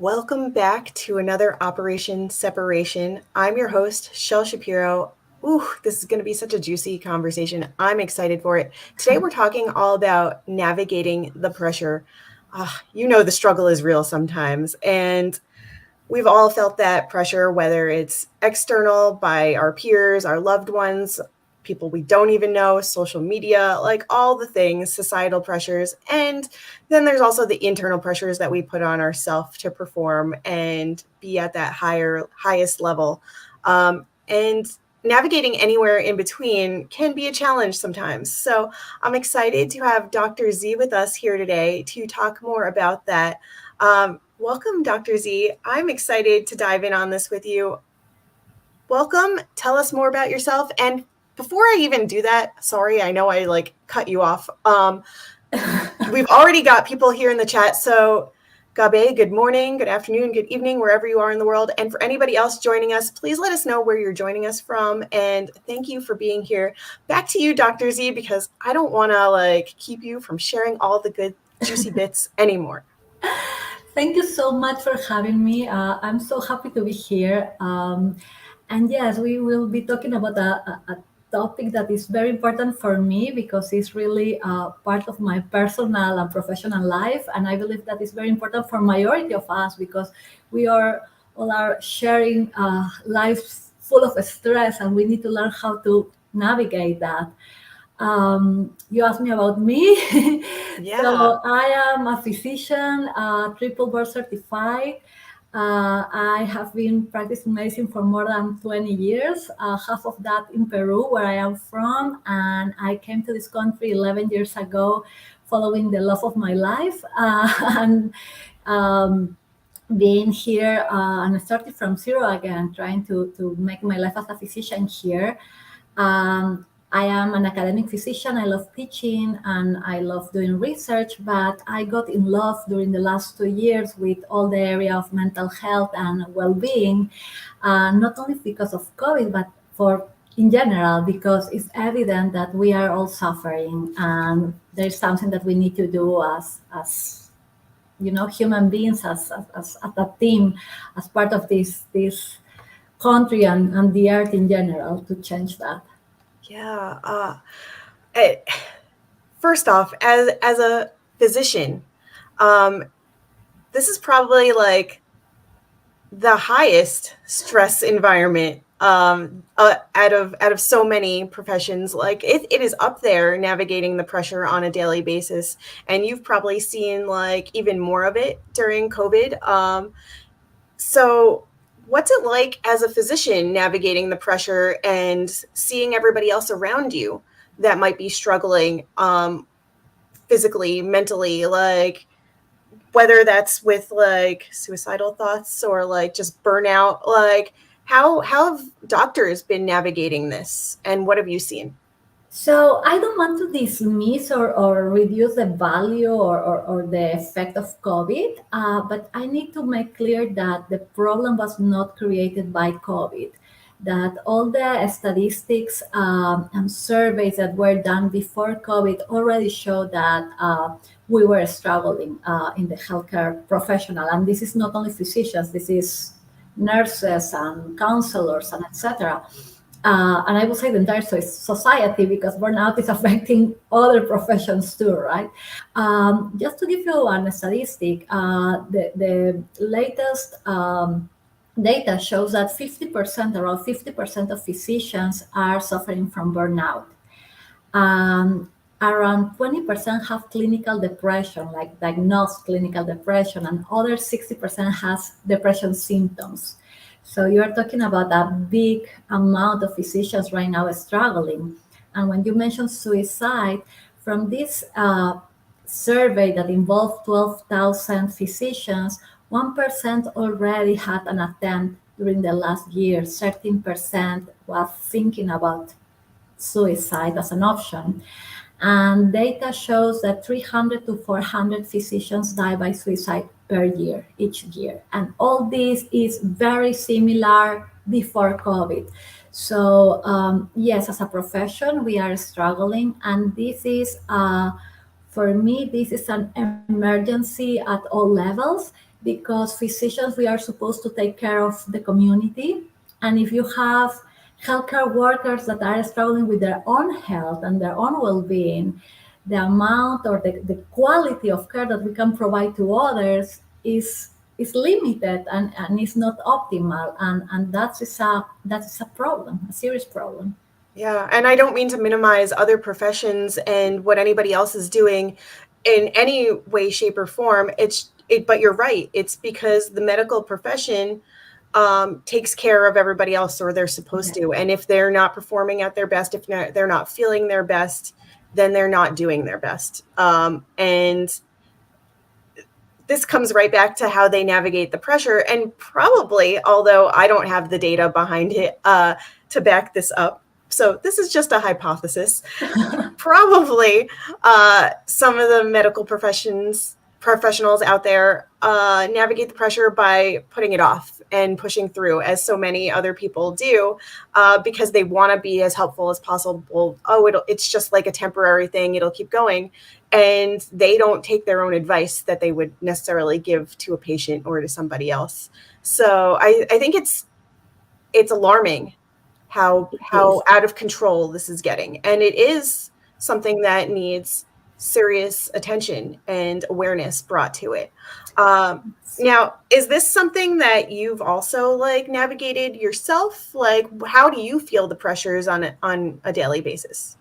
Welcome back to another Operation Separation. I'm your host, Shel Shapiro. Ooh, this is going to be such a juicy conversation. I'm excited for it. Today, we're talking all about navigating the pressure. The struggle is real sometimes. And we've all felt that pressure, whether it's external by our peers, our loved ones, people we don't even know, social media, like all the things, societal pressures. And then there's also the internal pressures that we put on ourselves to perform and be at that highest level. And navigating anywhere in between can be a challenge sometimes. So I'm excited to have Dr. Z with us here today to talk more about that. Welcome, Dr. Z. I'm excited to dive in on this with you. Welcome. Tell us more about yourself. And before I even do that, sorry, I know I cut you off. We've already got people here in the chat. So Gabe, good morning, good afternoon, good evening, wherever you are in the world. And for anybody else joining us, please let us know where you're joining us from. And thank you for being here. Back to you, Dr. Z, because I don't want to keep you from sharing all the good, juicy bits anymore. Thank you so much for having me. I'm so happy to be here. And yes, we will be talking about a topic that is very important for me because it's really part of my personal and professional life. And I believe that is very important for majority of us because we all are sharing lives full of stress and we need to learn how to navigate that. You asked me about me. Yeah. So I am a physician, triple board certified. I have been practicing medicine for more than 20 years, half of that in Peru, where I am from. And I came to this country 11 years ago following the love of my life. And being here and I started from zero again, trying to make my life as a physician here. I am an academic physician. I love teaching and I love doing research, but I got in love during the last 2 years with all the area of mental health and well-being, not only because of COVID, but for in general, because it's evident that we are all suffering and there's something that we need to do as human beings, as a team, as part of this country and the earth in general to change that. Yeah. First off, as a physician, this is probably the highest stress environment out of so many professions. It is up there navigating the pressure on a daily basis, and you've probably seen even more of it during COVID. So what's it like as a physician navigating the pressure and seeing everybody else around you that might be struggling physically, mentally, whether that's with suicidal thoughts or just burnout? How have doctors been navigating this, and what have you seen? So I don't want to dismiss or reduce the value or the effect of COVID, but I need to make clear that the problem was not created by COVID, that all the statistics and surveys that were done before COVID already show that we were struggling in the healthcare professional. And this is not only physicians, this is nurses and counselors and etc. And I would say the entire society because burnout is affecting other professions too, right? Just to give you a statistic, the latest data shows that 50%, around 50% of physicians are suffering from burnout. Around 20% have clinical depression, like diagnosed clinical depression, and other 60% has depression symptoms. So you are talking about a big amount of physicians right now struggling. And when you mention suicide, from this survey that involved 12,000 physicians, 1% already had an attempt during the last year. 13% was thinking about suicide as an option. And data shows that 300 to 400 physicians die by suicide per year, each year. And all this is very similar before COVID. So yes, as a profession, we are struggling. And this is, for me, this is an emergency at all levels. because physicians, we are supposed to take care of the community. And if you have healthcare workers that are struggling with their own health and their own well-being, the amount or the quality of care that we can provide to others is limited and is not optimal. And that is a problem, a serious problem. Yeah, and I don't mean to minimize other professions and what anybody else is doing in any way, shape, or form. But you're right. It's because the medical profession takes care of everybody else, or they're supposed Yeah. to. And if they're not performing at their best, if they're not feeling their best, then they're not doing their best. And this comes right back to how they navigate the pressure. And probably, although I don't have the data behind it to back this up, so this is just a hypothesis, probably some of the medical professionals out there navigate the pressure by putting it off and pushing through, as so many other people do, because they want to be as helpful as possible. Oh, it's just like a temporary thing, it'll keep going. And they don't take their own advice that they would necessarily give to a patient or to somebody else. So I think it's alarming It how is. out of control this is getting, and it is something that needs serious attention and awareness brought to it. Now, is this something that you've also like navigated yourself? Like, how do you feel the pressures on a daily basis?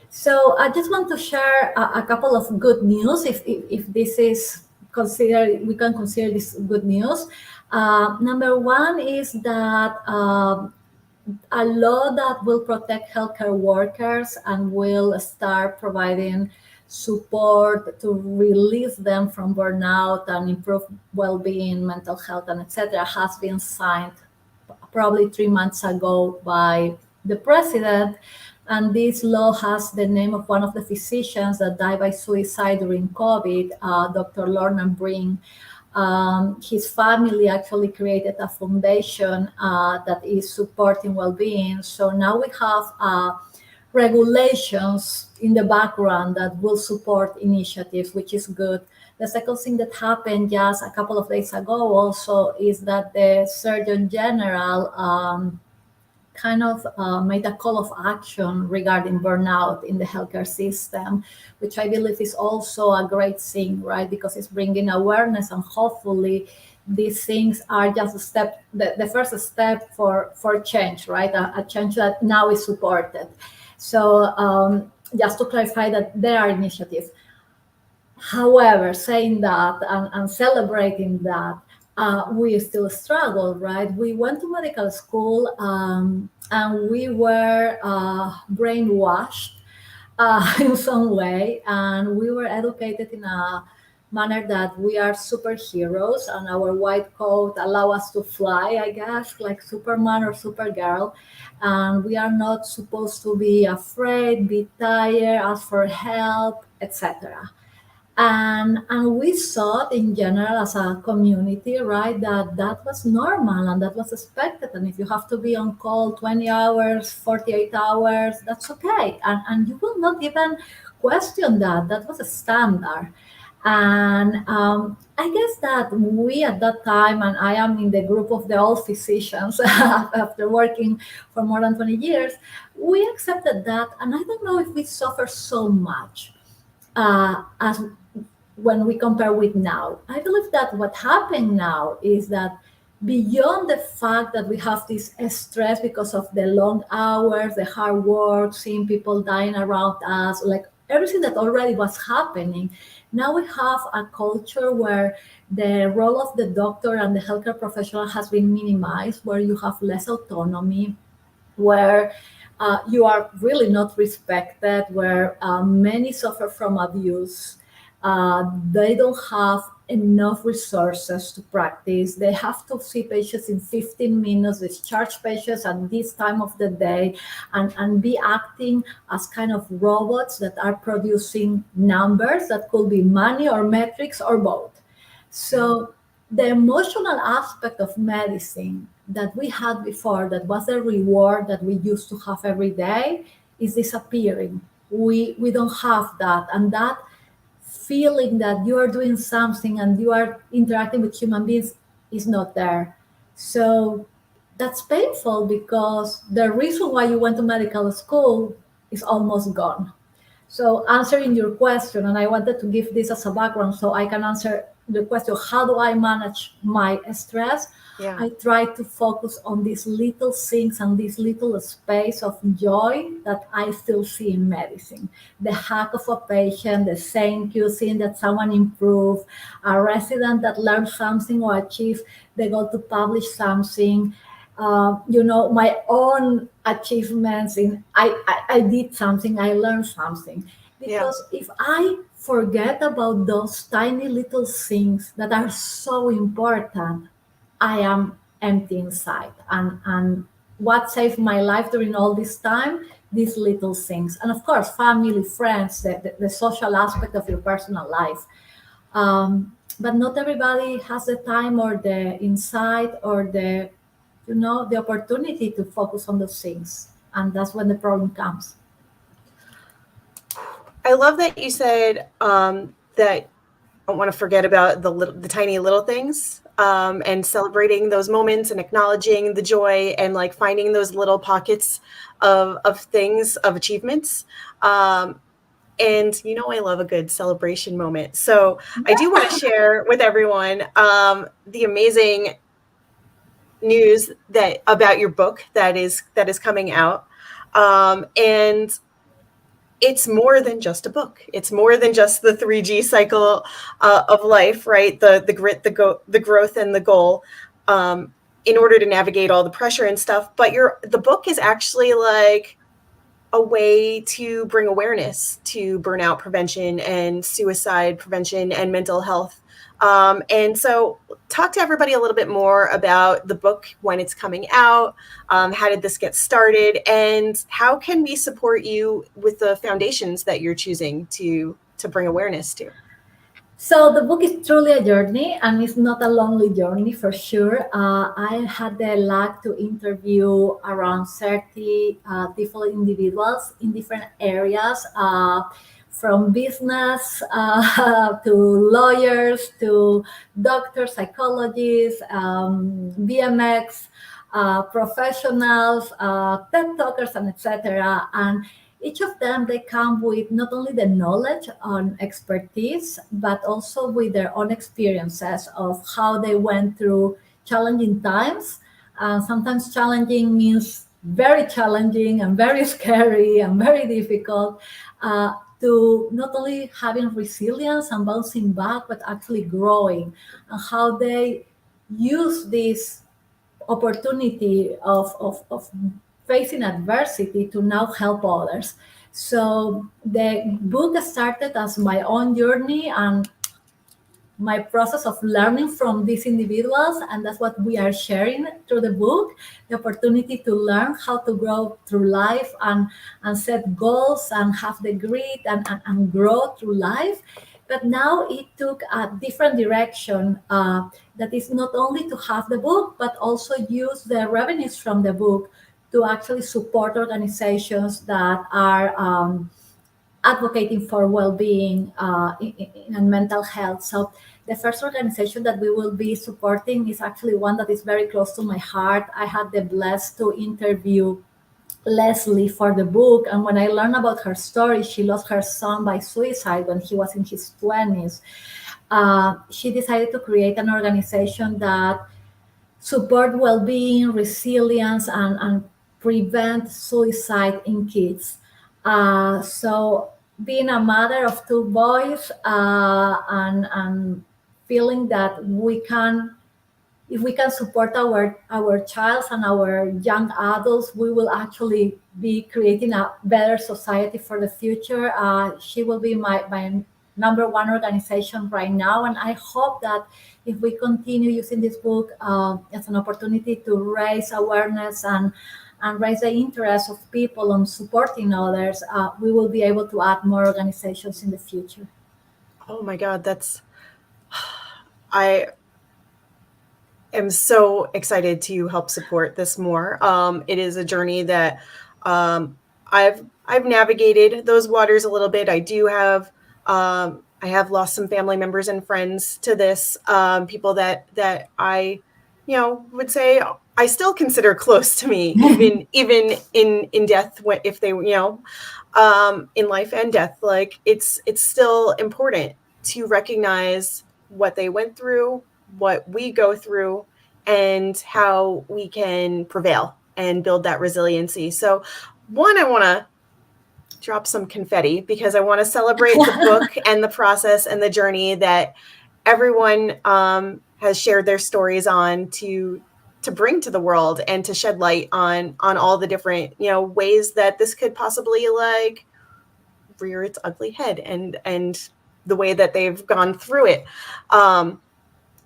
So I just want to share a couple of good news, if this is considered, we can consider this good news. Number one is that a law that will protect healthcare workers and will start providing support to release them from burnout and improve well-being, mental health, and etc. has been signed probably 3 months ago by the president. And this law has the name of one of the physicians that died by suicide during COVID, Dr. Lorna Breen. His family actually created a foundation that is supporting well-being. So now we have regulations in the background that will support initiatives, which is good. The second thing that happened just a couple of days ago also is that the Surgeon General kind of made a call of action regarding burnout in the healthcare system, which I believe is also a great thing, right? Because it's bringing awareness, and hopefully these things are just a step, the first step for change, right? A change that now is supported. So just to clarify that there are initiatives. However, saying that and celebrating that, we still struggle, right? We went to medical school and we were brainwashed in some way, and we were educated in a manner that we are superheroes and our white coat allow us to fly, I guess, like Superman or Supergirl. And we are not supposed to be afraid, be tired, ask for help, etc. And we thought in general as a community, right, that that was normal and that was expected. And if you have to be on call 20 hours, 48 hours, that's okay. And you will not even question that. That was a standard. And I guess that we at that time, and I am in the group of the old physicians after working for more than 20 years, we accepted that. And I don't know if we suffer so much as when we compare with now. I believe that what happened now is that beyond the fact that we have this stress because of the long hours, the hard work, seeing people dying around us, like everything that already was happening, now we have a culture where the role of the doctor and the healthcare professional has been minimized, where you have less autonomy, where you are really not respected, where many suffer from abuse. They don't have enough resources to practice. They have to see patients in 15 minutes, discharge patients at this time of the day, and be acting as kind of robots that are producing numbers that could be money or metrics or both. So the emotional aspect of medicine that we had before, that was the reward that we used to have every day, is disappearing. We don't have that, and that feeling that you are doing something and you are interacting with human beings is not there. So that's painful because the reason why you went to medical school is almost gone. So answering your question, and I wanted to give this as a background so I can answer the question, how do I manage my stress? Yeah. I try to focus on these little things and this little space of joy that I still see in medicine. The hug of a patient, the thank you, seeing that someone improved, a resident that learned something or achieved the goal to publish something, my own achievements in I did something, I learned something. Yeah. Because if I forget about those tiny little things that are so important, I am empty inside. And what saved my life during all this time? These little things. And of course, family, friends, the social aspect of your personal life. But not everybody has the time or the insight or the opportunity to focus on those things. And that's when the problem comes. I love that you said that don't want to forget about the tiny little things, and celebrating those moments and acknowledging the joy and like finding those little pockets of things of achievements. And I love a good celebration moment. So I do want to share with everyone the amazing news that about your book that is coming out. And it's more than just a book. It's more than just the 3G cycle of life, right? The grit, the growth, and the goal. In order to navigate all the pressure and stuff, but the book is actually like a way to bring awareness to burnout prevention and suicide prevention and mental health. And so, talk to everybody a little bit more about the book, when it's coming out, how did this get started, and how can we support you with the foundations that you're choosing to bring awareness to? So the book is truly a journey, and it's not a lonely journey for sure. I had the luck to interview around 30 different individuals in different areas, from business to lawyers to doctors, psychologists, BMX professionals, TED talkers, and etc. And each of them, they come with not only the knowledge and expertise, but also with their own experiences of how they went through challenging times. Sometimes challenging means very challenging and very scary and very difficult, to not only having resilience and bouncing back, but actually growing, and how they use this opportunity of facing adversity to now help others. So the book started as my own journey and my process of learning from these individuals, and that's what we are sharing through the book, the opportunity to learn how to grow through life and set goals and have the grit and grow through life. But now it took a different direction, that is not only to have the book but also use the revenues from the book to actually support organizations that are advocating for well-being and mental health. So the first organization that we will be supporting is actually one that is very close to my heart. I had the blessed to interview Leslie for the book, and when I learned about her story, she lost her son by suicide when he was in his 20s. She decided to create an organization that support well-being, resilience, and prevent suicide in kids. So being a mother of two boys, and feeling that we can, if we can support our child and our young adults, we will actually be creating a better society for the future. She will be my number one organization right now, and I hope that if we continue using this book as an opportunity to raise awareness and raise the interest of people on supporting others, we will be able to add more organizations in the future. Oh my God, I am so excited to help support this more. It is a journey that I've navigated those waters a little bit. I do have I have lost some family members and friends to this, people that I, would say I still consider close to me, even in death, if they, in life and death. Like it's still important to recognize what they went through, what we go through, and how we can prevail and build that resiliency. So, one, I want to drop some confetti because I want to celebrate the book and the process and the journey that everyone has shared their stories on to bring to the world and to shed light on all the different ways that this could possibly like rear its ugly head and the way that they've gone through it.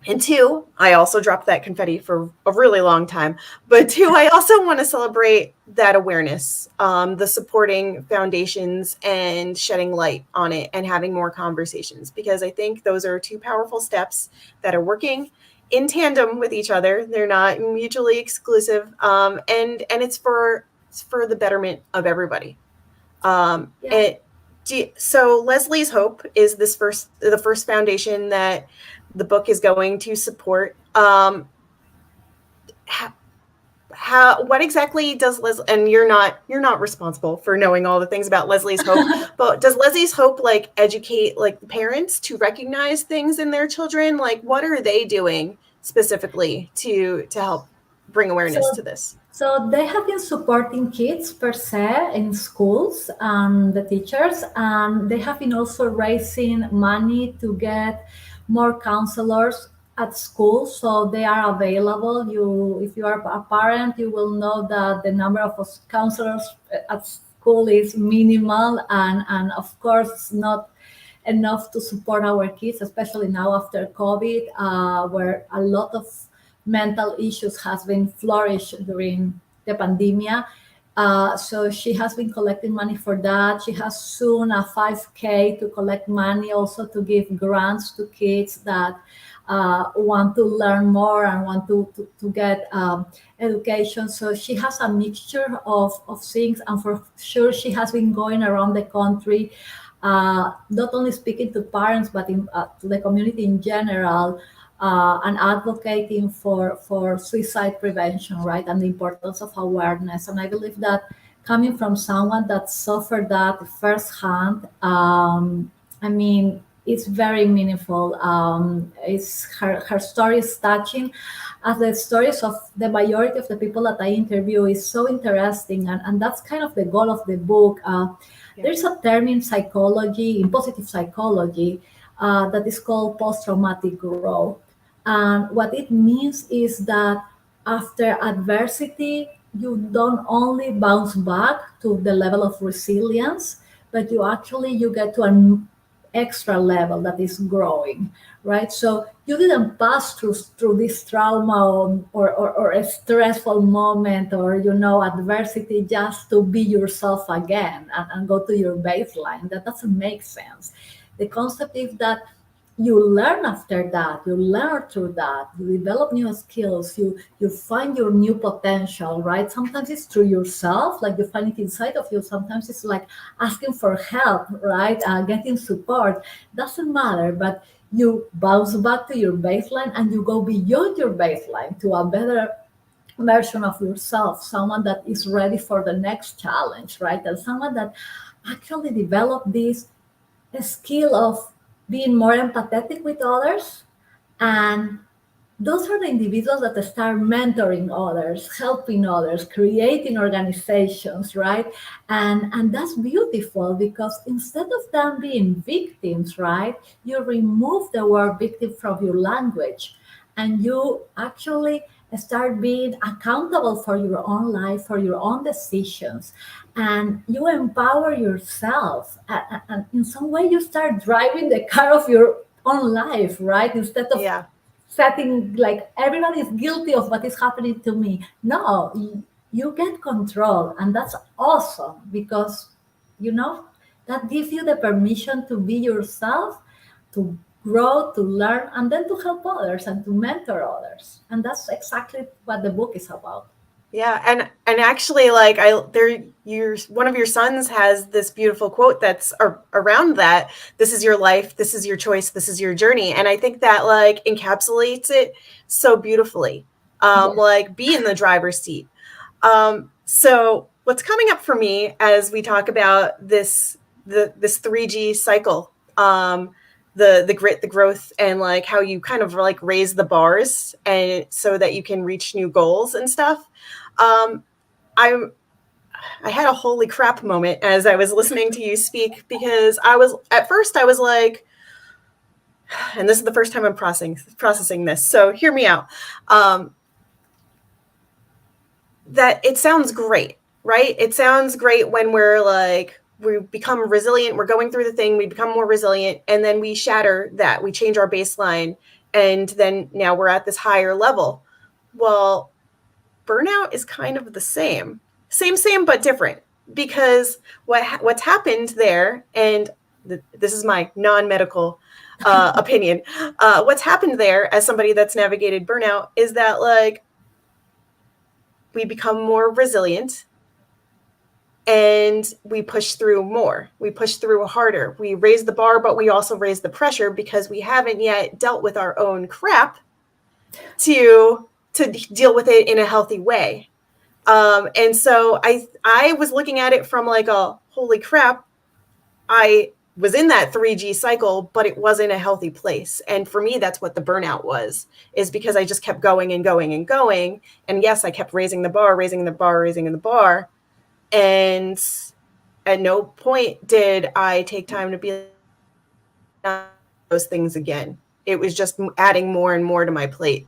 And two, I also dropped that confetti for a really long time. But two, I also want to celebrate that awareness, the supporting foundations and shedding light on it and having more conversations, because I think those are two powerful steps that are working in tandem with each other. They're not mutually exclusive, and it's for the betterment of everybody. Yeah. It so Leslie's Hope is the first foundation that the book is going to support. How what exactly does Les and you're not responsible for knowing all the things about Leslie's Hope, but does Leslie's Hope like educate like the parents to recognize things in their children? Like what are they doing specifically to help bring awareness So to this? So they have been supporting kids per se in schools and the teachers, and they have been also raising money to get more counselors at school. So they are available. If you are a parent, you will know that the number of counselors at school is minimal, and of course not enough to support our kids, especially now after COVID, where a lot of mental issues has been flourished during the pandemic. So she has been collecting money for that. She has soon a 5K to collect money, also to give grants to kids that want to learn more and want to get education. So she has a mixture of things, and for sure she has been going around the country, not only speaking to parents but to the community in general, and advocating for suicide prevention, right, and the importance of awareness. And I believe that coming from someone that suffered that firsthand, I mean, it's very meaningful. It's her story is touching, as the stories of the majority of the people that I interview is so interesting, and that's kind of the goal of the book. Yeah. There's a term in psychology, in positive psychology, that is called post-traumatic growth. And what it means is that after adversity, you don't only bounce back to the level of resilience, but you get to an extra level that is growing, right? So you didn't pass through this trauma, or a stressful moment, or adversity, just to be yourself again, and go to your baseline. That doesn't make sense. The concept is that you learn after that, you learn through that, you develop new skills, you find your new potential, right? Sometimes it's through yourself, like you find it inside of you. Sometimes it's like asking for help, right? Getting support. Doesn't matter, but you bounce back to your baseline, and you go beyond your baseline to a better version of yourself, someone that is ready for the next challenge, right? And someone that actually developed this skill of being more empathetic with others. And those are the individuals that start mentoring others, helping others, creating organizations, right? And that's beautiful, because instead of them being victims, right, you remove the word victim from your language, and you actually start being accountable for your own life, for your own decisions, and you empower yourself. And in some way, you start driving the car of your own life, right? Instead of Yeah. setting like everyone is guilty of what is happening to me. No, you get control, and that's awesome, because you know that gives you the permission to be yourself, to grow, to learn, and then to help others and to mentor others. And that's exactly what the book is about. Yeah, and actually, like your one of your sons has this beautiful quote that's around that. This is your life. This is your choice. This is your journey. And I think that like encapsulates it so beautifully. Yeah. Like be in the driver's seat. So what's coming up for me as we talk about this 3G cycle, the grit, the growth, and like how you kind of like raise the bars and so that you can reach new goals and stuff. Um, I I had a holy crap moment as I was listening to you speak because I was at first I was like, and this is the first time I'm processing this, so hear me out. Um, that it sounds great, right? It sounds great when we're like we become resilient, we're going through the thing, we become more resilient, and then we shatter that, we change our baseline, and then now we're at this higher level. Well, burnout is kind of the same, but different because what's happened there, and this is my non-medical opinion. What's happened there as somebody that's navigated burnout is that like we become more resilient and we push through more. We push through harder. We raise the bar, but we also raise the pressure because we haven't yet dealt with our own crap to deal with it in a healthy way. And so I was looking at it from like a holy crap, I was in that 3G cycle, but it wasn't a healthy place. And for me, that's what the burnout was, is because I just kept going and going and going. And yes, I kept raising the bar, raising the bar, raising the bar. And at no point did I take time to be those things again. It was just adding more and more to my plate.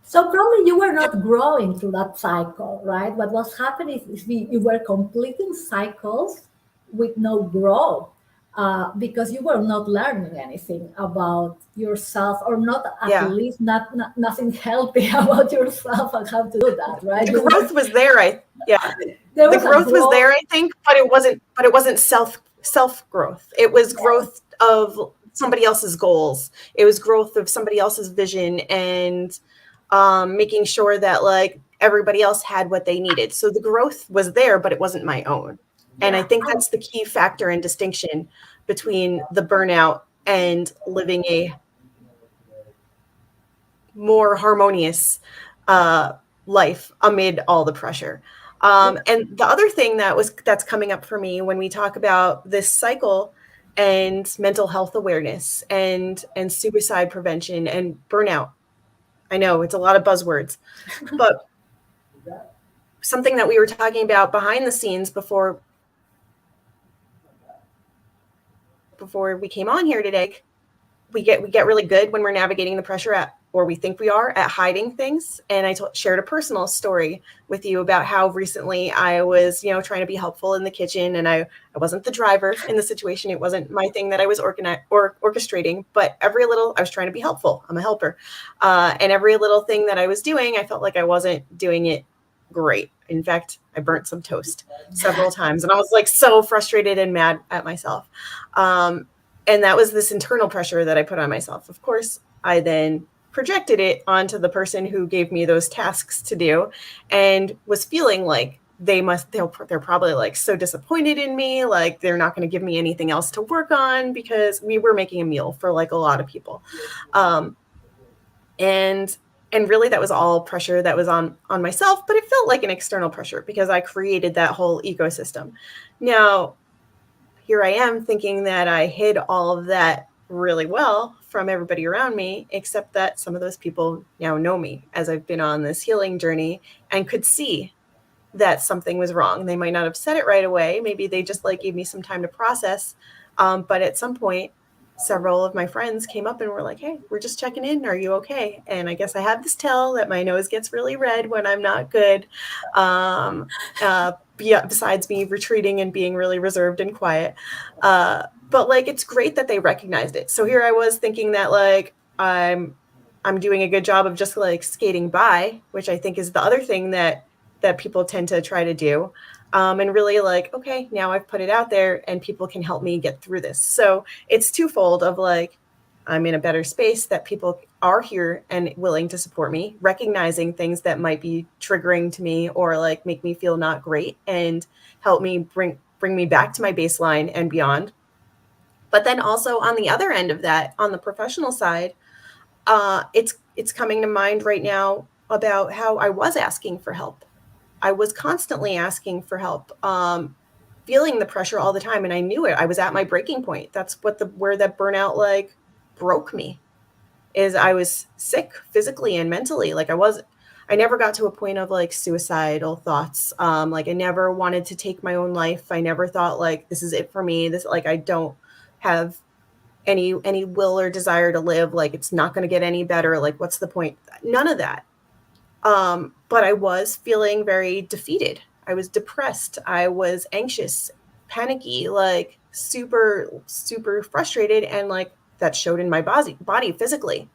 So probably you were not growing through that cycle, right? What was happening is you were completing cycles with no growth, because you were not learning anything about yourself, or not at Yeah. least nothing healthy about yourself and how to do that, right? The You were growth was there. Yeah. there The was a growth was growth. there, I think, but it wasn't self growth. It was growth of somebody else's goals. It was growth of somebody else's vision and making sure that like everybody else had what they needed. So the growth was there, but it wasn't my own. And I Yeah. think that's the key factor and distinction between the burnout and living a more harmonious uh, life amid all the pressure. And the other thing that's coming up for me when we talk about this cycle and mental health awareness and suicide prevention and burnout. I know it's a lot of buzzwords, but something that we were talking about behind the scenes before we came on here today, we get really good when we're navigating the pressure at, or we think we are, at hiding things. And I shared a personal story with you about how recently I was, trying to be helpful in the kitchen, and I wasn't the driver in the situation. It wasn't my thing that I was orchestrating, but I was trying to be helpful. I'm a helper. And every little thing that I was doing, I felt like I wasn't doing it great. In fact, I burnt some toast several times, and I was like so frustrated and mad at myself. And that was this internal pressure that I put on myself. Of course, I then projected it onto the person who gave me those tasks to do, and was feeling like they're probably like so disappointed in me, like they're not going to give me anything else to work on, because we were making a meal for like a lot of people. Um, and and really that was all pressure that was on myself, but it felt like an external pressure because I created that whole ecosystem. Now, here I am thinking that I hid all of that really well from everybody around me, except that some of those people now know me as I've been on this healing journey and could see that something was wrong. They might not have said it right away. Maybe they just like gave me some time to process. But at some point, several of my friends came up and were like, "Hey, we're just checking in. Are you okay?" And I guess I have this tell that my nose gets really red when I'm not good. Um, Besides me retreating and being really reserved and quiet. But like, it's great that they recognized it. So here I was thinking that like I'm doing a good job of just like skating by, which I think is the other thing that people tend to try to do. And really like, okay, now I've put it out there and people can help me get through this. So it's twofold of like, I'm in a better space, that people are here and willing to support me, recognizing things that might be triggering to me or like make me feel not great and help me bring me back to my baseline and beyond. But then also on the other end of that, on the professional side, it's coming to mind right now about how I was asking for help. I was constantly asking for help, feeling the pressure all the time, and I knew it. I was at my breaking point. That's what the where that burnout like broke me. Is I was sick physically and mentally. Like I never got to a point of like suicidal thoughts. Like I never wanted to take my own life. I never thought like this is it for me. This like I don't have any will or desire to live. Like it's not going to get any better. Like what's the point? None of that. But I was feeling very defeated. I was depressed. I was anxious, panicky, like super frustrated, and like that showed in my body physically.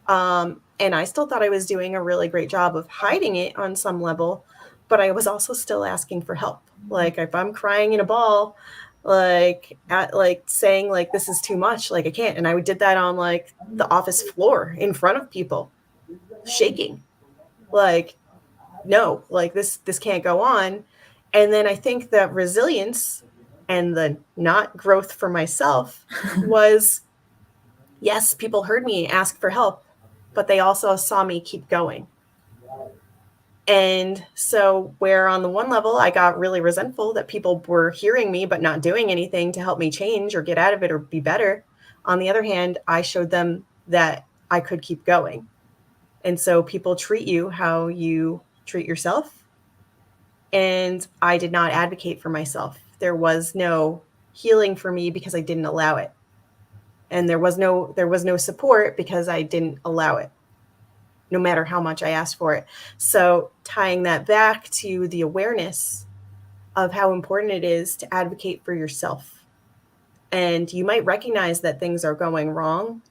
And I still thought I was doing a really great job of hiding it on some level, but I was also still asking for help. Like if I'm crying in a ball, like saying like this is too much, like I can't. And I did that on like the office floor in front of people, shaking. Like no, like this can't go on. And then I think that resilience and the not growth for myself was, yes, people heard me ask for help, but they also saw me keep going. And so, where on the one level, I got really resentful that people were hearing me but not doing anything to help me change or get out of it or be better. On the other hand, I showed them that I could keep going. And so, people treat you how you treat yourself. And I did not advocate for myself. There was no healing for me because I didn't allow it. And there was no support because I didn't allow it, no matter how much I asked for it. So tying that back to the awareness of how important it is to advocate for yourself. And you might recognize that things are going wrong,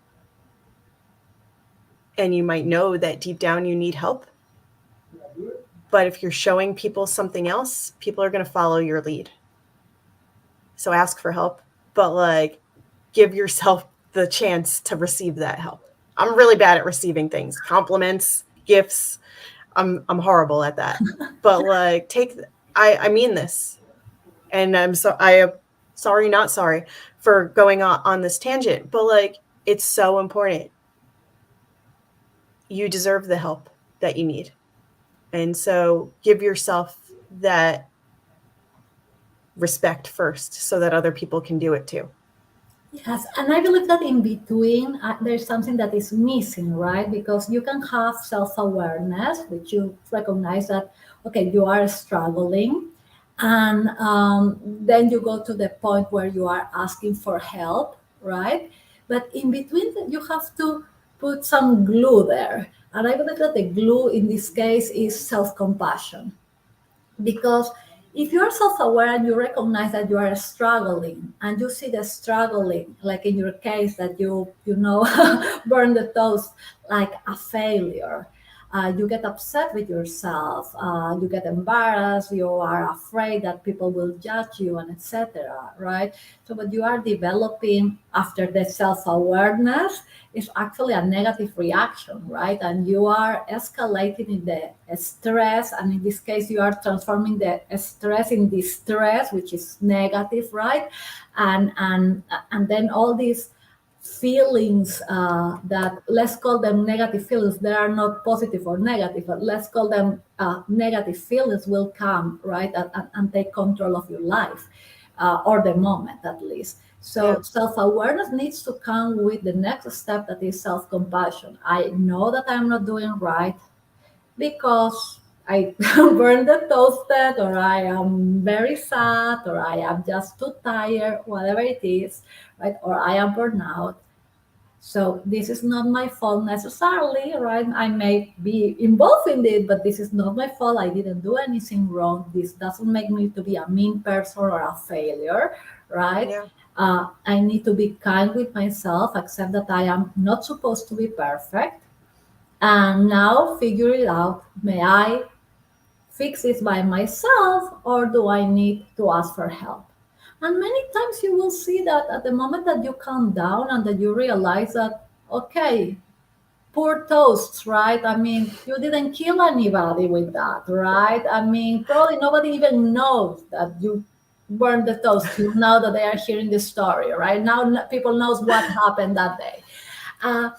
and you might know that deep down you need help. But if you're showing people something else, people are going to follow your lead. So ask for help, but like give yourself the chance to receive that help. I'm really bad at receiving things, compliments, gifts. I'm horrible at that. But like I mean this. And I am sorry, not sorry for going on this tangent, but like it's so important. You deserve the help that you need. And so give yourself that respect first so that other people can do it too. Yes, and I believe that in between there's something that is missing, right? Because you can have self-awareness, which you recognize that okay, you are struggling, and then you go to the point where you are asking for help, right? But in between, you have to put some glue there, and I believe that the glue in this case is self-compassion, because if you're self-aware and you recognize that you are struggling and you see the struggling, like in your case that you burn the toast like a failure, you get upset with yourself, you get embarrassed, you are afraid that people will judge you, and etc., right? So what you are developing after the self-awareness is actually a negative reaction, right? And you are escalating in the stress, and in this case, you are transforming the stress in distress, which is negative, right? And then all these feelings that, let's call them negative feelings, they are not positive or negative, but let's call them negative feelings, will come, right, and take control of your life, or the moment at least. Yeah. So self-awareness needs to come with the next step, that is self-compassion. I know that I'm not doing right because I burned the toasted, or I am very sad, or I am just too tired, whatever it is, right? Or I am burned out. So this is not my fault necessarily, right? I may be involved in it, but this is not my fault. I didn't do anything wrong. This doesn't make me to be a mean person or a failure, right? Yeah. I need to be kind with myself, accept that I am not supposed to be perfect, and now figure it out. May I fix this by myself, or do I need to ask for help? And many times you will see that at the moment that you calm down and that you realize that, okay, poor toasts, right? I mean, you didn't kill anybody with that, right? I mean, probably nobody even knows that you burned the toast till now that they are hearing the story, right? Now people knows what happened that day. Uh,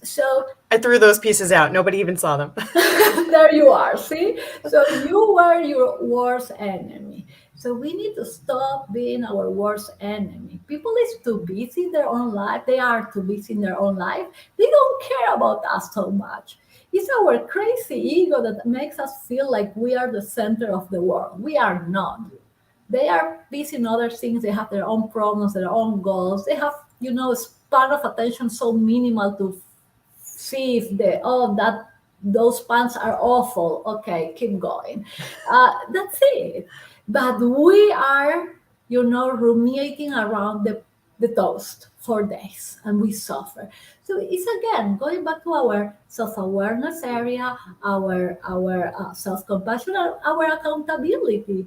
so I threw those pieces out. Nobody even saw them. there you are, see? So you were your worst enemy. So we need to stop being our worst enemy. People is too busy in their own life. They are too busy in their own life. They don't care about us so much. It's our crazy ego that makes us feel like we are the center of the world. We are not. They are busy in other things. They have their own problems, their own goals. They have, a span of attention so minimal to see if that those pants are awful. Okay, keep going. That's it. But we are, ruminating around the toast for days, and we suffer. So it's again going back to our self-awareness area, our self-compassion, our accountability.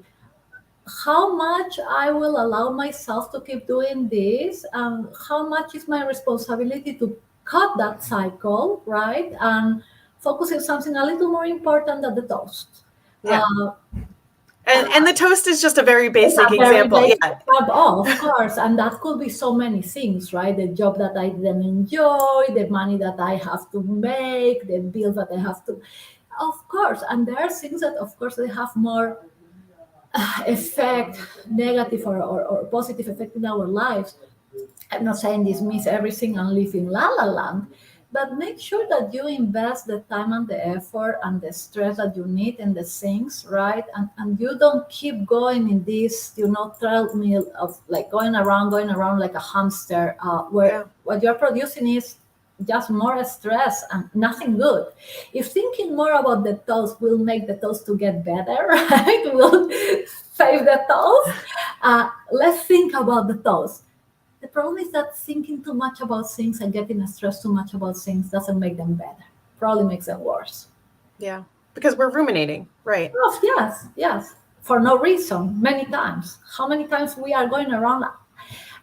How much I will allow myself to keep doing this, and how much is my responsibility to cut that cycle, right? And focus on something a little more important than the toast. Yeah. Uh, And the toast is just a very it's basic a very example. basic Yeah. of course, and that could be so many things, right? The job that I didn't enjoy, the money that I have to make, the bills that I have to, of course. And there are things that, of course, they have more effect, negative or positive effect in our lives. I'm not saying dismiss everything and live in la la land, but make sure that you invest the time and the effort and the stress that you need in the things, right? And you don't keep going in this, treadmill of like going around like a hamster, where Yeah. what you're producing is just more stress and nothing good. If thinking more about the toast will make the toast to get better, right? Will save the toast. Let's think about the toast. The problem is that thinking too much about things and getting stressed too much about things doesn't make them better. Probably makes them worse. Yeah. Because we're ruminating. Right. Oh, yes, yes. For no reason, many times. How many times we are going around?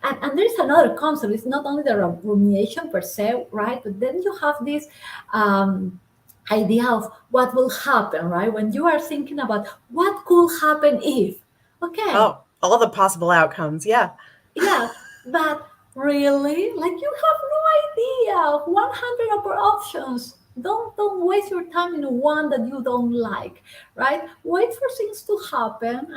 And there's another concept. It's not only the rumination per se, right? But then you have this um, idea of what will happen, right? When you are thinking about what could happen if, okay, Oh, all the possible outcomes. Yeah. yeah, but really, like you have no idea. 100 other options. Don't waste your time in one that you don't like, right? Wait for things to happen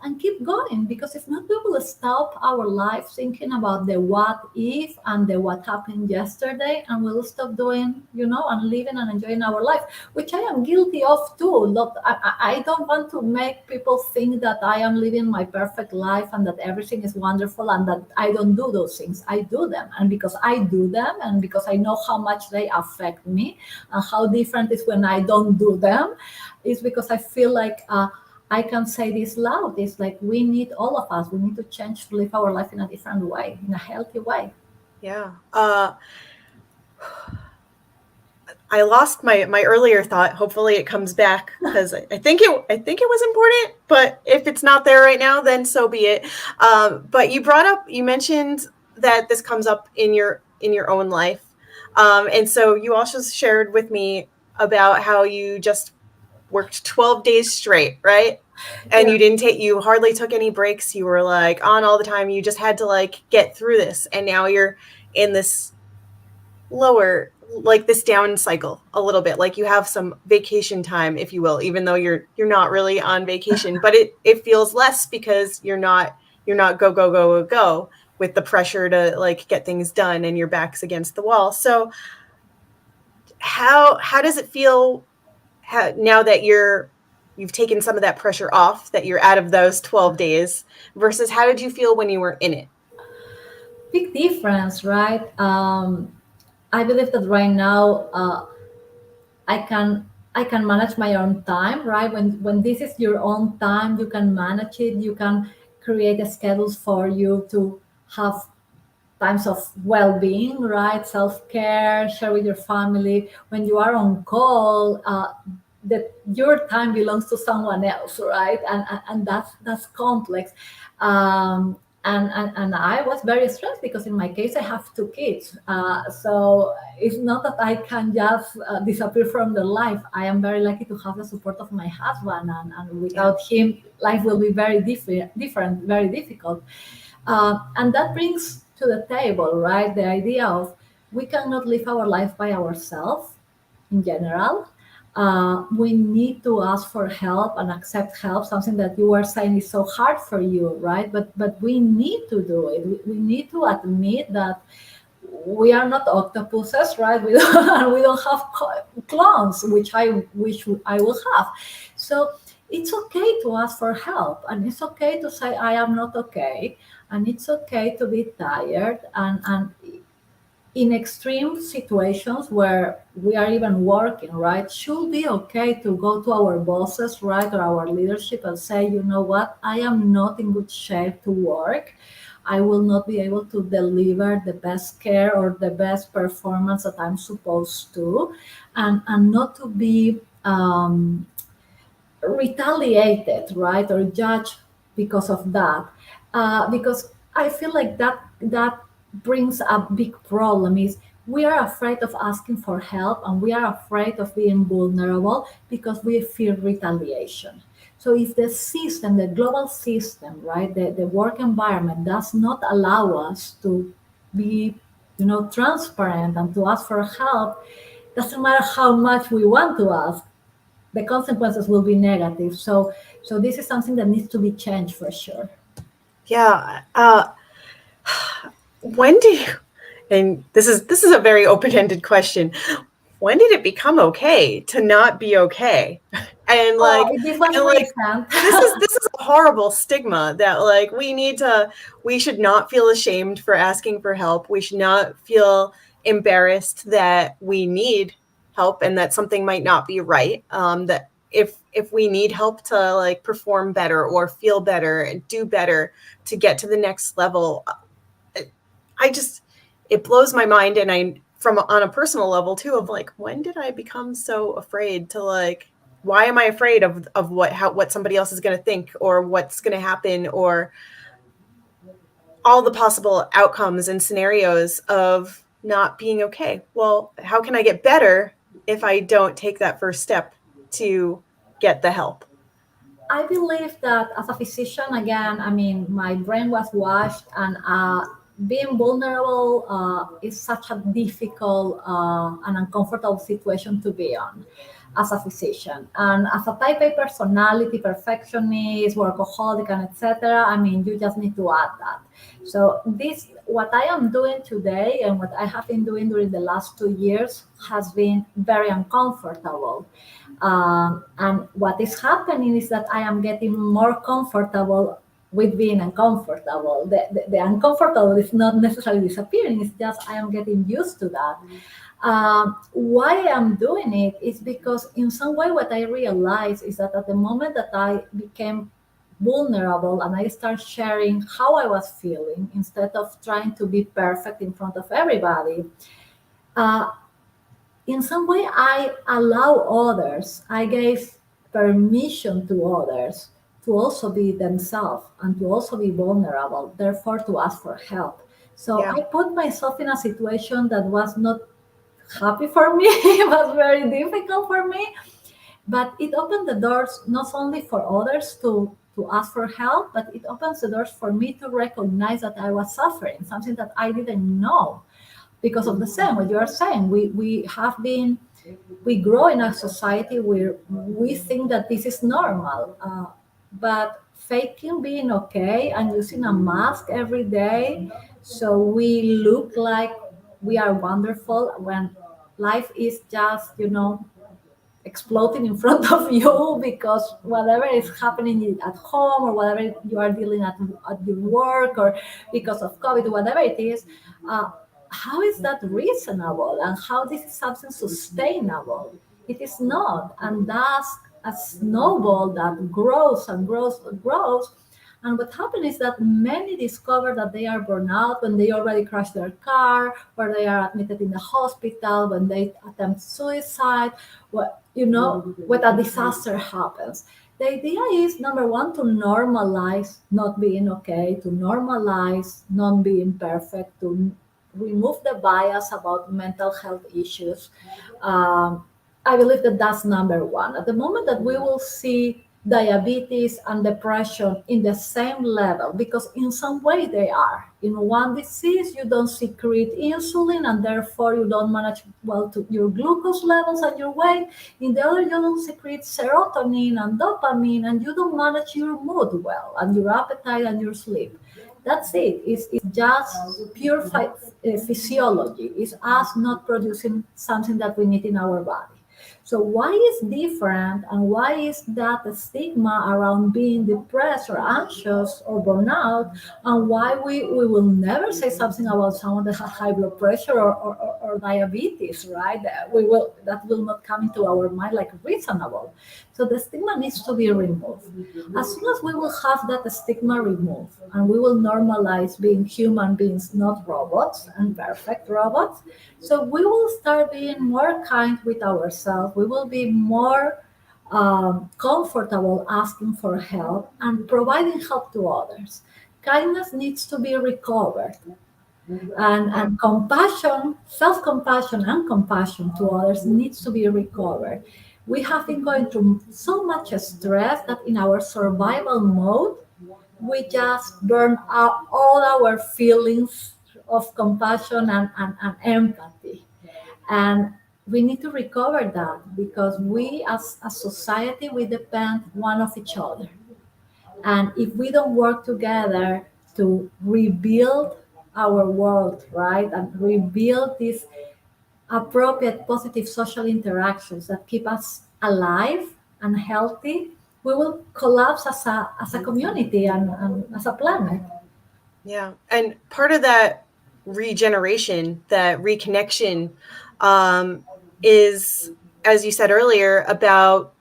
and keep going, because if not, we will stop our life thinking about the what if and the what happened yesterday, and we'll stop doing, and living and enjoying our life, which I am guilty of too. Look, I don't want to make people think that I am living my perfect life and that everything is wonderful and that I don't do those things. I do them. And because I do them and because I know how much they affect me and how different is when I don't do them, is because I feel like I can say this loud. It's like we need, all of us, we need to change to live our life in a different way, in a healthy way. Yeah. I lost my earlier thought. Hopefully it comes back because I think it was important. But if it's not there right now, then so be it. But you mentioned that this comes up in your own life, and so you also shared with me about how you just worked 12 days straight, right? And Yeah. you hardly took any breaks. You were like on all the time. You just had to like get through this, and now you're in this lower, like this down cycle a little bit, like you have some vacation time, if you will, even though you're not really on vacation, but it feels less because you're not go go go go go with the pressure to like get things done and your back's against the wall. So how does it feel, now that you've taken some of that pressure off, that you're out of those 12 days, versus how did you feel when you were in it? Big difference, right? I believe that right now I can manage my own time, right? When this is your own time, you can manage it. You can create a schedules for you to have times of well-being, right? Self-care, share with your family. When you are on call, that your time belongs to someone else, right? And that's complex. And I was very stressed because in my case I have two kids, so it's not that I can just disappear from their life. I am very lucky to have the support of my husband, and Yeah. without him life will be very different, very difficult. And that brings to the table, right, the idea of we cannot live our life by ourselves in general. We need to ask for help and accept help, something that you were saying is so hard for you, right? But we need to do it. We need to admit that we are not octopuses, right? We don't have clones, which I will have. So it's okay to ask for help, and it's okay to say I am not okay, and it's okay to be tired, and in extreme situations where we are even working, right, should be okay to go to our bosses, right, or our leadership and say, you know what, I am not in good shape to work. I will not be able to deliver the best care or the best performance that I'm supposed to, and not to be retaliated, right, or judged because of that. Because I feel like that brings a big problem. Is we are afraid of asking for help, and we are afraid of being vulnerable because we fear retaliation. So if the system, the global system, right, the work environment does not allow us to be, transparent and to ask for help, doesn't matter how much we want to ask, the consequences will be negative. So this is something that needs to be changed for sure. Yeah. When do you, and this is a very open-ended question. When did it become okay to not be okay? And Oh, like this was and like recent. this is a horrible stigma that like we should not feel ashamed for asking for help. We should not feel embarrassed that we need help and that something might not be right. That if we need help to like perform better or feel better and do better to get to the next level, I just it blows my mind, and I from on a personal level too of like when did I become so afraid to like why am I afraid of what somebody else is going to think or what's going to happen or all the possible outcomes and scenarios of not being okay. Well, how can I get better if I don't take that first step to get the help? I believe that as a physician, again, I mean, my brain was washed, and being vulnerable is such a difficult and uncomfortable situation to be on as a physician. And as a type A personality, perfectionist, workaholic, and etc., I mean, you just need to add that. So this, what I am doing today, and what I have been doing during the last 2 years, has been very uncomfortable. And what is happening is that I am getting more comfortable with being uncomfortable. The uncomfortable is not necessarily disappearing, it's just I am getting used to that. Why I'm doing it is because, in some way, what I realized is that at the moment that I became vulnerable and I start sharing how I was feeling instead of trying to be perfect in front of everybody, uh, in some way I allow others, I gave permission to others to also be themselves and to also be vulnerable, therefore to ask for help. So Yeah. I put myself in a situation that was not happy for me, it was very difficult for me, but it opened the doors not only for others to ask for help, but it opens the doors for me to recognize that I was suffering, something that I didn't know, because of the same what you are saying. We grow in a society where we think that this is normal, but faking being okay and using a mask every day so we look like we are wonderful when life is just, exploding in front of you because whatever is happening at home, or whatever you are dealing at your work, or because of COVID, whatever it is, uh, how is that reasonable, and how this is something sustainable? It is not, and that's a snowball that grows and grows and grows. And what happens is that many discover that they are burned out when they already crash their car, or they are admitted in the hospital, when they attempt suicide, when a disaster happens. The idea is number one, to normalize not being okay, to normalize not being perfect, to remove the bias about mental health issues. Um, I believe that that's number one. At the moment that we will see diabetes and depression in the same level, because in some way they are. In one disease, you don't secrete insulin and therefore you don't manage well to your glucose levels and your weight. In the other, you don't secrete serotonin and dopamine and you don't manage your mood well and your appetite and your sleep. That's it. It's just pure physiology. It's us not producing something that we need in our body. So why is different and why is that a stigma around being depressed or anxious or burnout, and why we will never say something about someone that has high blood pressure or diabetes, right? That will not come into our mind like reasonable. So the stigma needs to be removed. As soon as we will have that stigma removed and we will normalize being human beings, not robots and perfect robots, so we will start being more kind with ourselves. We will be more comfortable asking for help and providing help to others. Kindness needs to be recovered, Yeah. and compassion, self-compassion and compassion to others needs to be recovered. We have been going through so much stress that in our survival mode we just burn out all our feelings of compassion and empathy. And we need to recover that because we as a society we depend one of each other. And if we don't work together to rebuild our world, right, and rebuild these appropriate positive social interactions that keep us alive and healthy, we will collapse as a community and as a planet. Yeah. And part of that regeneration, that reconnection, um, is, as you said earlier, about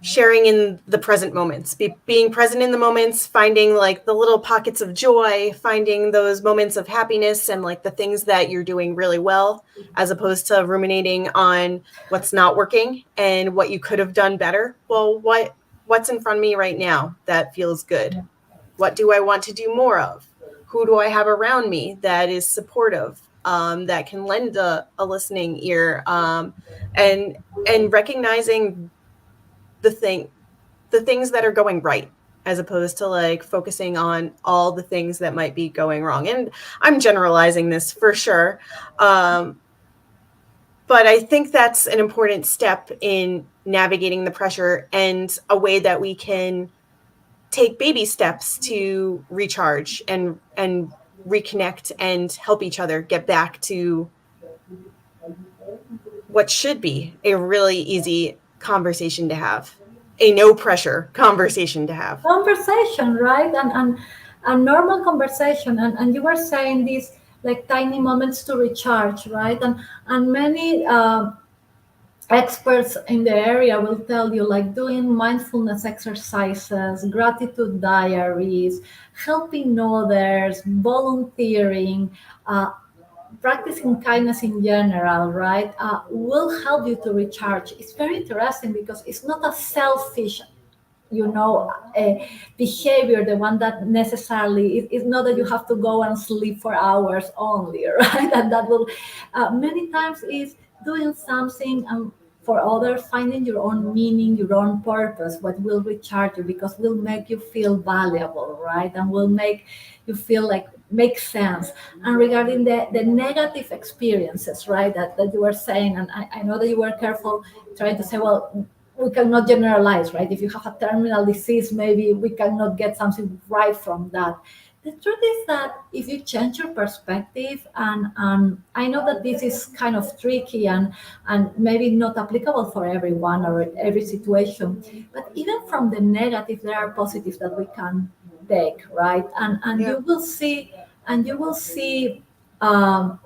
sharing in the present moments, being present in the moments, finding like the little pockets of joy, finding those moments of happiness and like the things that you're doing really well, as opposed to ruminating on what's not working and what you could have done better. Well, what's in front of me right now that feels good? What do I want to do more of? Who do I have around me that is supportive, that can lend a listening ear, and recognizing the thing the things that are going right, as opposed to like focusing on all the things that might be going wrong. And I'm generalizing this for sure, um, but I think that's an important step in navigating the pressure, and a way that we can take baby steps to recharge and reconnect and help each other get back to what should be a really easy conversation to have, a no pressure conversation to have. Conversation, right? And normal conversation. And you were saying these like tiny moments to recharge, right? And many experts in the area will tell you like doing mindfulness exercises, gratitude diaries, helping others, volunteering, uh, practicing kindness in general, right, will help you to recharge. It's very interesting because it's not a selfish, behavior, the one that necessarily it's not that you have to go and sleep for hours only, right? And that will many times is doing something for others, finding your own meaning, your own purpose, what will recharge you because will make you feel valuable, right, and will make you feel like make sense. And regarding the negative experiences, right, that you were saying, and I know that you were careful trying to say, well, we cannot generalize, right? If you have a terminal disease, maybe we cannot get something right from that. The truth is that if you change your perspective, and I know that this is kind of tricky and maybe not applicable for everyone or every situation, but even from the negative, there are positives that we can take, right? And Yeah. you will see um,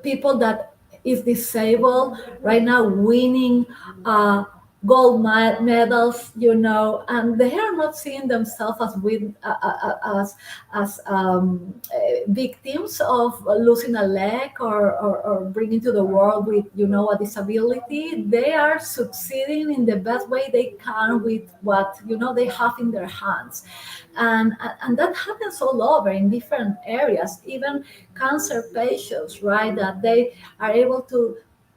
people that is disabled right now winning. gold medals, and they are not seeing themselves as victims of losing a leg, or bringing to the world with a disability. They are succeeding in the best way they can with what they have in their hands, and that happens all over in different areas, even cancer patients, right? That they are able to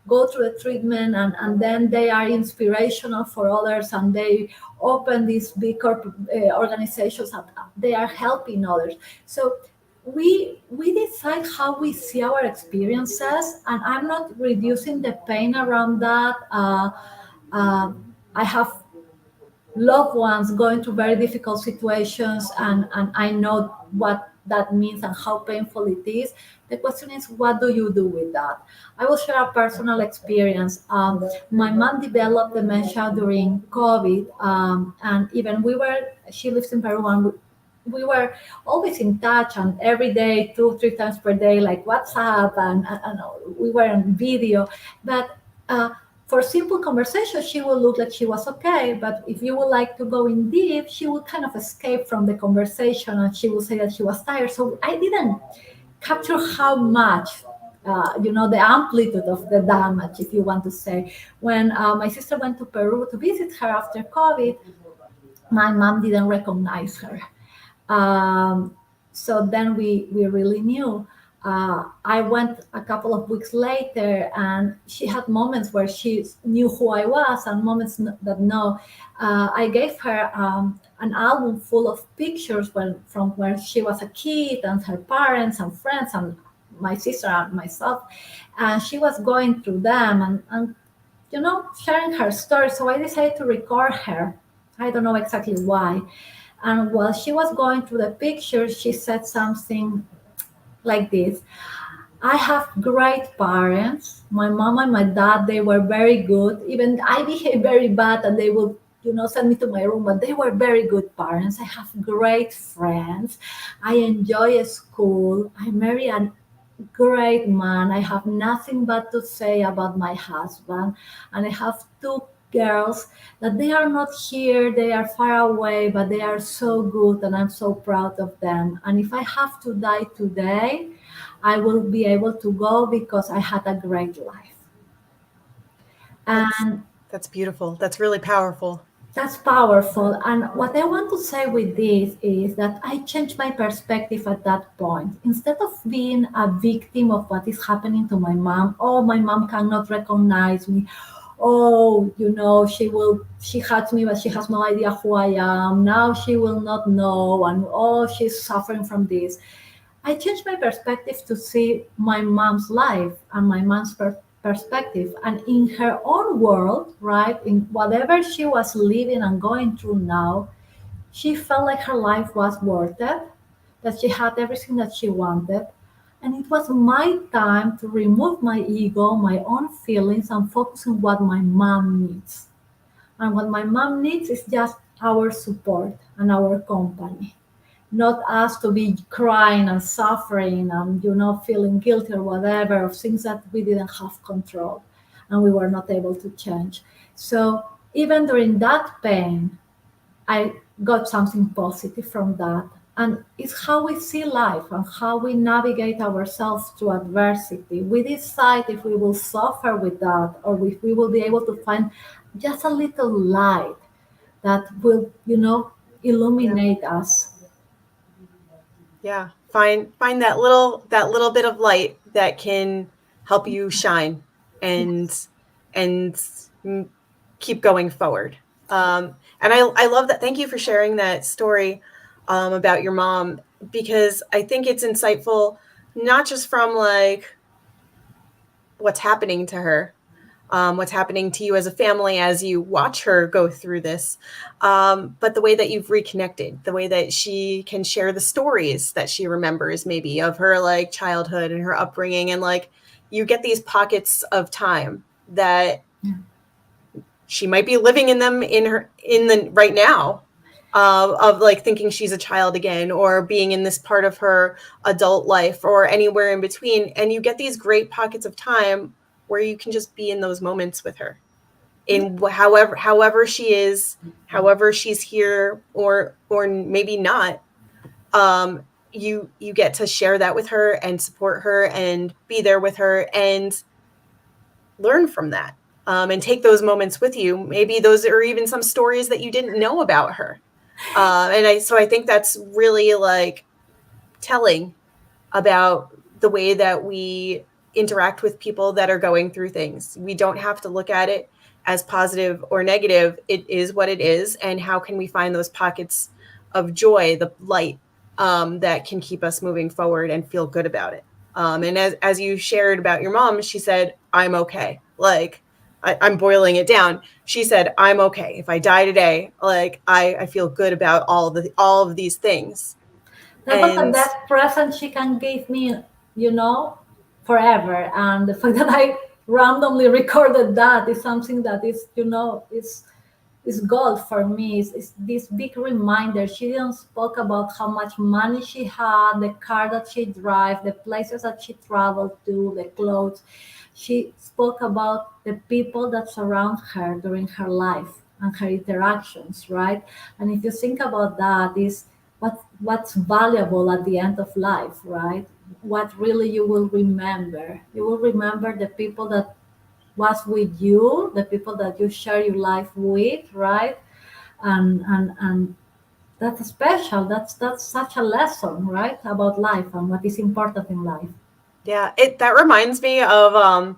go through a treatment, and then they are inspirational for others, and they open these big organizations that they are helping others. So we decide how we see our experiences, and I'm not reducing the pain around that. I have loved ones going through very difficult situations, and I know what that means and how painful it is. The question is, what do you do with that? I will share a personal experience. My mom developed dementia during COVID, and even she lives in Peru, and we were always in touch, and every day, 2 3 times per day, like WhatsApp, and we were on video. But for simple conversation, she will look like she was okay. But if you would like to go in deep, she would kind of escape from the conversation, and she would say that she was tired. So I didn't capture how much, the amplitude of the damage, if you want to say. When my sister went to Peru to visit her after COVID, my mom didn't recognize her. Um, so then we really knew. I went a couple of weeks later, and she had moments where she knew who I was, and moments that no. I gave her an album full of pictures from when she was a kid, and her parents and friends, and my sister and myself, and she was going through them, and sharing her story. So I decided to record her. I don't know exactly why. And while she was going through the pictures, she said something like this: I have great parents. My mom and my dad, they were very good. Even I behaved very bad, and they would, send me to my room, but they were very good parents. I have great friends. I enjoy school. I marry an great man. I have nothing but to say about my husband. And I have two girls that they are not here, they are far away, but they are so good, and I'm so proud of them. And if I have to die today, I will be able to go because I had a great life. That's And that's beautiful. That's really powerful. that's powerful. And what I want to say with this is that I changed my perspective at that point. Instead of being a victim of what is happening to my mom, oh, my mom cannot recognize me. Oh, she hates me, but she has no idea who I am. Now she will not know. And oh, she's suffering from this. I changed my perspective to see my mom's life and my mom's perspective. And in her own world, right, in whatever she was living and going through now, she felt like her life was worth it, that she had everything that she wanted. And it was my time to remove my ego, my own feelings, and focus on what my mom needs. And what my mom needs is just our support and our company, not us to be crying and suffering and feeling guilty or whatever of things that we didn't have control and we were not able to change. So even during that pain, I got something positive from that. And it's how we see life and how we navigate ourselves through adversity. We decide if we will suffer with that, or if we will be able to find just a little light that will, Yeah. illuminate us. Yeah. Find that little bit of light that can help you shine and Yes. and mm, keep going forward. And I love that. Thank you for sharing that story about your mom, because I think it's insightful, not just from like what's happening to her, what's happening to you as a family as you watch her go through this, but the way that you've reconnected, the way that she can share the stories that she remembers, maybe of her like childhood and her upbringing, and like you get these pockets of time that Yeah. she might be living in them in the right now, of like thinking she's a child again, or being in this part of her adult life, or anywhere in between, and you get these great pockets of time where you can just be in those moments with her. in however she is, however she's here or maybe not. You get to share that with her and support her and be there with her and learn from that, and take those moments with you. Maybe those are even some stories that you didn't know about her. And I think that's really like telling about the way that we interact with people that are going through things. We don't have to look at it as positive or negative. It is what it is. And how can we find those pockets of joy, the light, that can keep us moving forward and feel good about it? And as you shared about your mom, she said, I'm okay. Like, I'm boiling it down. She said, I'm okay. If I die today, like I feel good about all of these things. That was the And best present she can give me, you know, forever. And the fact that I randomly recorded that is something that is, is gold for me. It's this big reminder. She didn't spoke about how much money she had, the car that she drive, the places that she traveled to, the clothes. She spoke about the people that surround her during her life and her interactions, right? And if you think about that, is what's valuable at the end of life, right? What really you will remember. You will remember the people that was with you, the people that you share your life with, right? And that's special. That's such a lesson, right, about life and what is important in life. yeah, it that reminds me of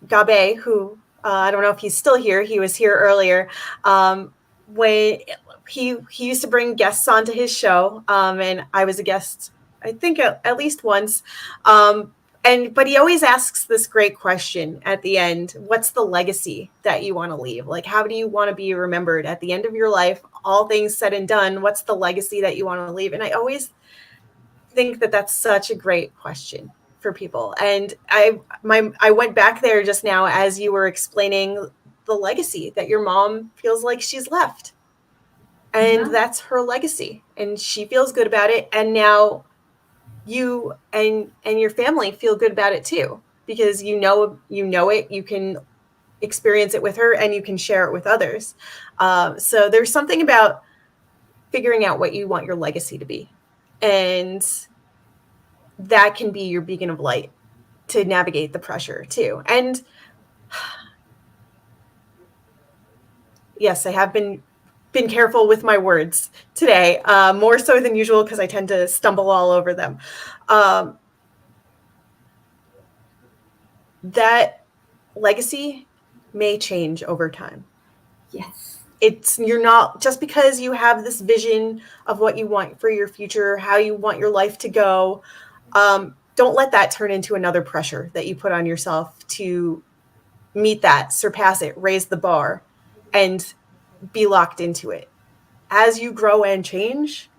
Gabe, who I don't know if he's still here. He was here earlier. When he used to bring guests onto his show, and I was a guest, I think at least once. But he always asks this great question at the end: what's the legacy that you want to leave? Like, how do you want to be remembered at the end of your life? All things said and done, what's the legacy that you want to leave? And I always think that that's such a great question for people. And I went back there just now as you were explaining the legacy that your mom feels like she's left. And Yeah. that's her legacy. And she feels good about it. And now you and your family feel good about it too. Because you know it, you can experience it with her and you can share it with others. So there's something about figuring out what you want your legacy to be. And that can be your beacon of light to navigate the pressure too. And yes, I have been careful with my words today, more so than usual because I tend to stumble all over them. Um, that legacy may change over time. Yes. You're not just because you have this vision of what you want for your future, how you want your life to go. Don't let that turn into another pressure that you put on yourself to meet that, surpass it, raise the bar, and be locked into it. As you grow and change,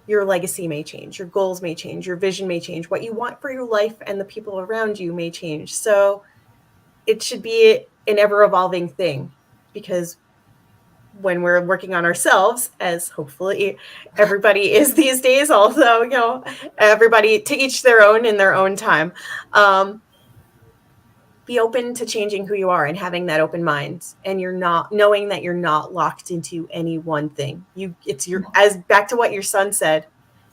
your legacy may change, your goals may change, your vision may change, what you want for your life and the people around you may change. So it should be an ever evolving thing, because when we're working on ourselves, as hopefully everybody is these days, although, everybody to each their own in their own time, be open to changing who you are and having that open mind, and you're not knowing that you're not locked into any one thing. It's your, as back to what your son said,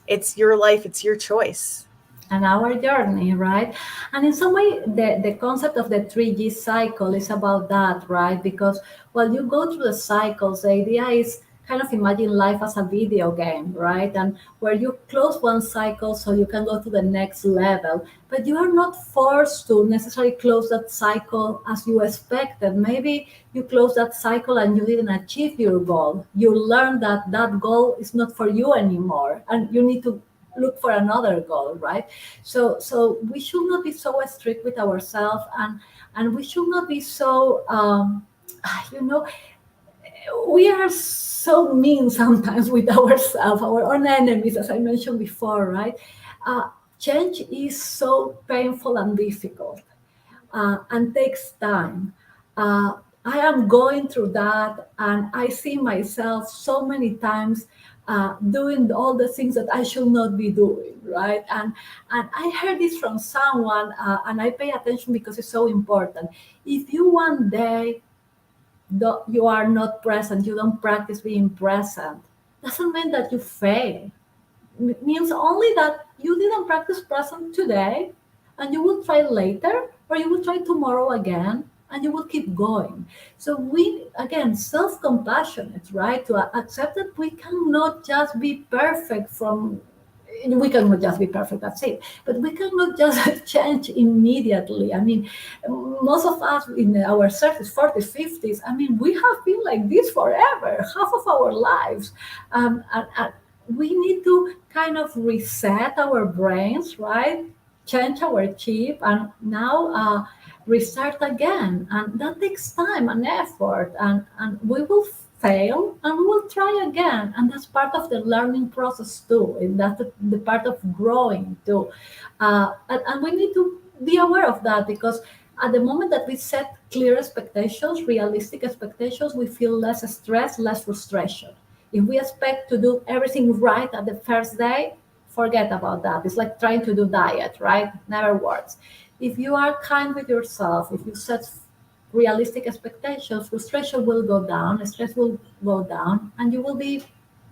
it's your life, it's your choice. And our journey, right? And in some way, the concept of the 3G cycle is about that, right? Because while you go through the cycles, the idea is kind of imagine life as a video game, right? And where you close one cycle so you can go to the next level, but you are not forced to necessarily close that cycle as you expected. Maybe you close that cycle and you didn't achieve your goal. You learn that that goal is not for you anymore, and you need to look for another goal, right? So we should not be so strict with ourselves, and we should not be so you know we are so mean sometimes with ourselves, our own enemies, as I mentioned before, right? Change is so painful and difficult, and takes time. I am going through that, and I see myself so many times doing all the things that I should not be doing, right? And I heard this from someone, and I pay attention because it's so important. If you one day you are not present, you don't practice being present, doesn't mean that you fail. Means only that you didn't practice present today, and you will try later, or you will try tomorrow again, and you will keep going. So we, again, self-compassionate, right, to accept that we cannot just be perfect from, we cannot just be perfect, that's it, but we cannot just change immediately. I mean, most of us in our 30s, 40s, 50s, I mean, we have been like this forever, half of our lives. And we need to kind of reset our brains, right? Change our chip, and now restart again. And that takes time and effort, and we will fail and we will try again. And that's part of the learning process too. And that's the part of growing too. And we need to be aware of that, because at the moment that we set clear expectations, realistic expectations, we feel less stress, less frustration. If we expect to do everything right at the first day, forget about that. It's like trying to do diet, right? Never works. If you are kind with yourself, if you set realistic expectations, frustration will go down, stress will go down, and you will be,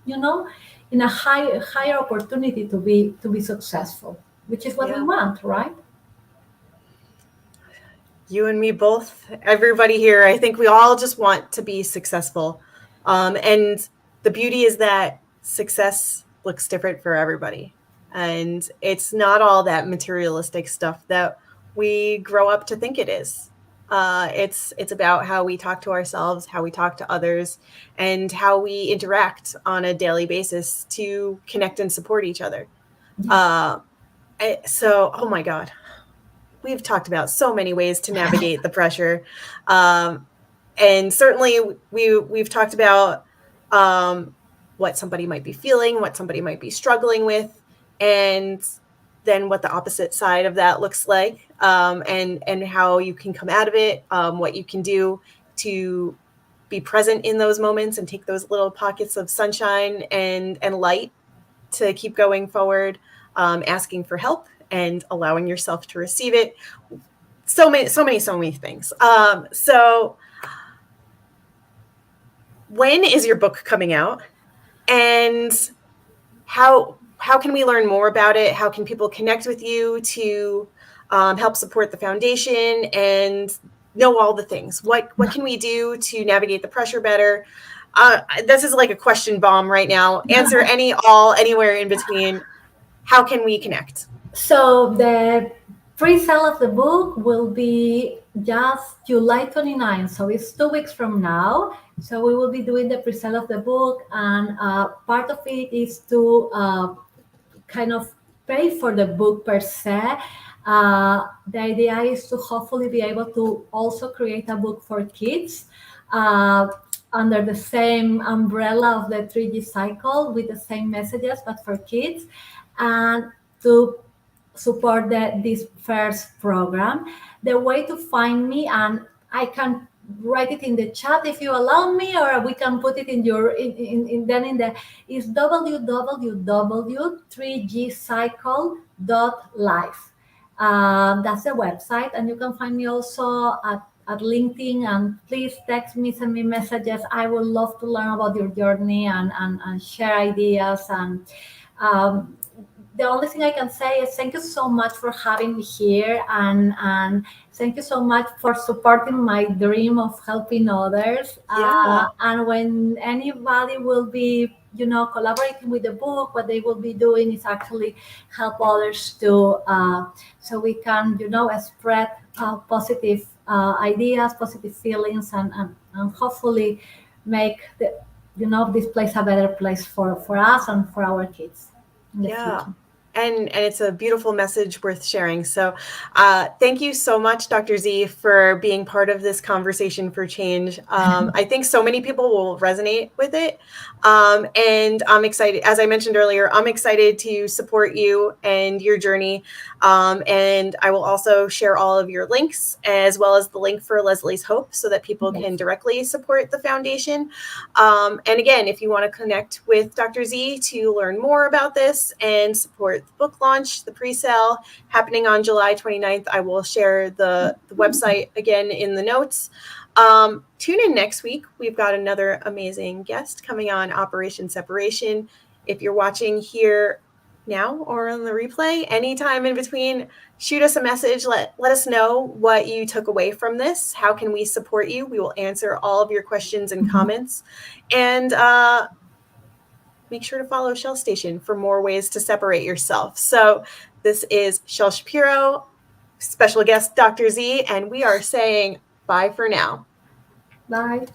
you know, in a higher opportunity to be successful, which is what we Yeah. want, right? You and me both, everybody here, I think we all just want to be successful. And the beauty is that success looks different for everybody. And it's not all that materialistic stuff that we grow up to think it is. It's about how we talk to ourselves, how we talk to others, and how we interact on a daily basis to connect and support each other. Yeah. Uh, so, oh my God, we've talked about so many ways to navigate the pressure. Um, and certainly we've talked about what somebody might be feeling, what somebody might be struggling with, and then what the opposite side of that looks like, and how you can come out of it, what you can do to be present in those moments and take those little pockets of sunshine and light to keep going forward, asking for help and allowing yourself to receive it. So many things. So when is your book coming out, and how can we learn more about it? How can people connect with you to help support the foundation and know all the things? What can we do to navigate the pressure better? This is like a question bomb right now. Answer any, all, anywhere in between. How can we connect? So the pre-sale of the book will be just July 29th. So it's 2 weeks from now. So we will be doing the pre-sale of the book, and part of it is to kind of pay for the book per se. The idea is to hopefully be able to also create a book for kids uh, under the same umbrella of the 3G cycle, with the same messages, but for kids, and to support this first program. The way to find me, and I can write it in the chat if you allow me, or we can put it in your then in the, is www.3gcycle.life. That's the website, and you can find me also at LinkedIn. And please text me, send me messages. I would love to learn about your journey and share ideas. And um, the only thing I can say is thank you so much for having me here, and thank you so much for supporting my dream of helping others. Yeah. And when anybody will be, collaborating with the book, what they will be doing is actually help others to, so we can, spread positive ideas, positive feelings, and hopefully make this place a better place for us and for our kids in the Yeah. future. And it's a beautiful message worth sharing. So thank you so much, Dr. Z, for being part of this conversation for change. I think so many people will resonate with it. And I'm excited, as I mentioned earlier, I'm excited to support you and your journey. And I will also share all of your links as well as the link for Leslie's Hope so that people Yes. can directly support the foundation. And again, if you want to connect with Dr. Z to learn more about this and support the book launch, the pre-sale happening on July 29th, I will share the website again in the notes. Tune in next week. We've got another amazing guest coming on Operation Separation. If you're watching here now or on the replay, anytime in between, shoot us a message. Let us know what you took away from this. How can we support you? We will answer all of your questions and comments. And make sure to follow Shell Station for more ways to separate yourself. So this is Shell Shapiro, special guest Dr. Z, and we are saying bye for now. Bye.